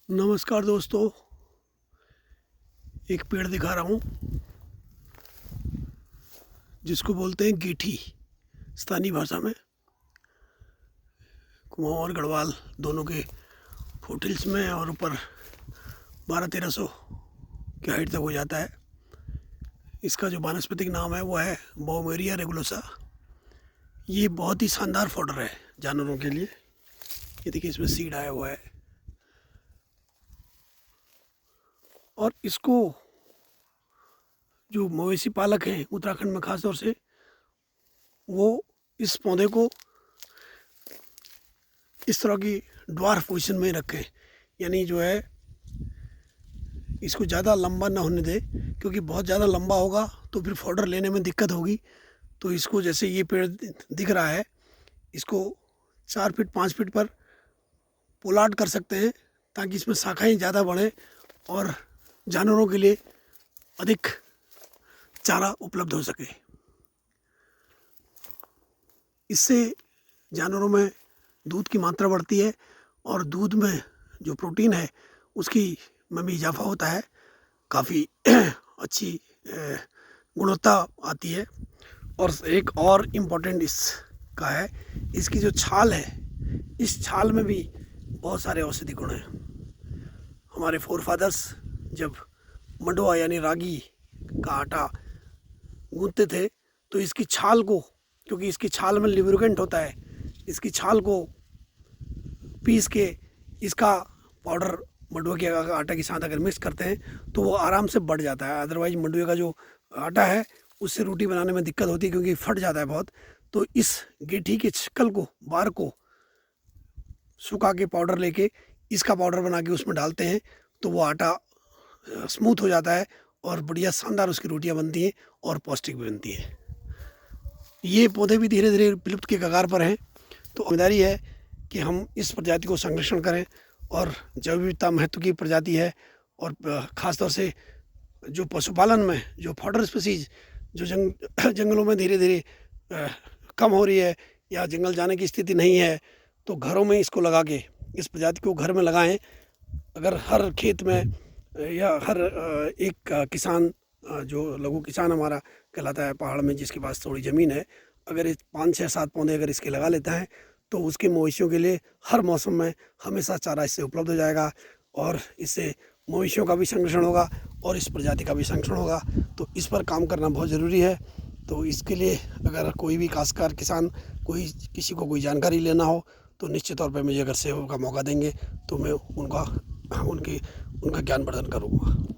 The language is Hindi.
नमस्कार दोस्तों, एक पेड़ दिखा रहा हूँ जिसको बोलते हैं गीठी स्थानीय भाषा में। कुमाऊं और गढ़वाल दोनों के फुटहिल्स में और ऊपर 1200-1300 की हाइट तक हो जाता है। इसका जो वानस्पतिक नाम है वो है बाउमेरिया रेगुलोसा। ये बहुत ही शानदार फॉडर है जानवरों के लिए। ये देखिए, इसमें सीड आया हुआ है और इसको जो मवेशी पालक हैं उत्तराखंड में ख़ास तौर से, वो इस पौधे को इस तरह की ड्वार्फ पोजीशन में रखें, यानी जो है इसको ज़्यादा लंबा ना होने दे, क्योंकि बहुत ज़्यादा लंबा होगा तो फिर फॉडर लेने में दिक्कत होगी। तो इसको जैसे ये पेड़ दिख रहा है, इसको 4 फीट 5 फीट पर पोलार्ड कर सकते हैं ताकि इसमें शाखाएँ ज़्यादा बढ़ें और जानवरों के लिए अधिक चारा उपलब्ध हो सके। इससे जानवरों में दूध की मात्रा बढ़ती है और दूध में जो प्रोटीन है उसकी में भी इजाफा होता है। काफ़ी अच्छी गुणवत्ता आती है। और एक और इम्पोर्टेंट इसका है, इसकी जो छाल है, इस छाल में भी बहुत सारे औषधि गुण हैं। हमारे फोरफादर्स जब मंडुआ यानी रागी का आटा गूंथते थे तो इसकी छाल को, क्योंकि इसकी छाल में लिब्रिकेंट होता है, इसकी छाल को पीस के इसका पाउडर मंडुए के आटा के साथ अगर मिक्स करते हैं तो वो आराम से बढ़ जाता है। अदरवाइज मंडुए का जो आटा है उससे रोटी बनाने में दिक्कत होती है क्योंकि फट जाता है बहुत। तो इस गेठी के छिकल को, बार को सुखा के पाउडर लेके इसका पाउडर बना के उसमें डालते हैं तो वो आटा स्मूथ हो जाता है और बढ़िया शानदार उसकी रोटियां बनती हैं और पौष्टिक भी बनती हैं। ये पौधे भी धीरे धीरे विलुप्त के कगार पर हैं, तो जिम्मेदारी है कि हम इस प्रजाति को संरक्षण करें। और जैव विविधता महत्व की प्रजाति है और ख़ास तौर से जो पशुपालन में जो फॉडर स्पीसीज जो जंगलों में धीरे धीरे कम हो रही है या जंगल जाने की स्थिति नहीं है, तो घरों में इसको लगा के, इस प्रजाति को घर में लगाएं। अगर हर खेत में या हर एक किसान, जो लघु किसान हमारा कहलाता है पहाड़ में, जिसके पास थोड़ी ज़मीन है, अगर इस 5-6-7 पौधे अगर इसके लगा लेता है तो उसके मवेशियों के लिए हर मौसम में हमेशा चारा इससे उपलब्ध हो जाएगा और इससे मवेशियों का भी संरक्षण होगा और इस प्रजाति का भी संरक्षण होगा। तो इस पर काम करना बहुत ज़रूरी है। तो इसके लिए अगर कोई भी काश्तकार किसान किसी को कोई जानकारी लेना हो तो निश्चित तौर पर मुझे अगर सेवा का मौका देंगे तो मैं उनका ज्ञान वर्धन करूँगा।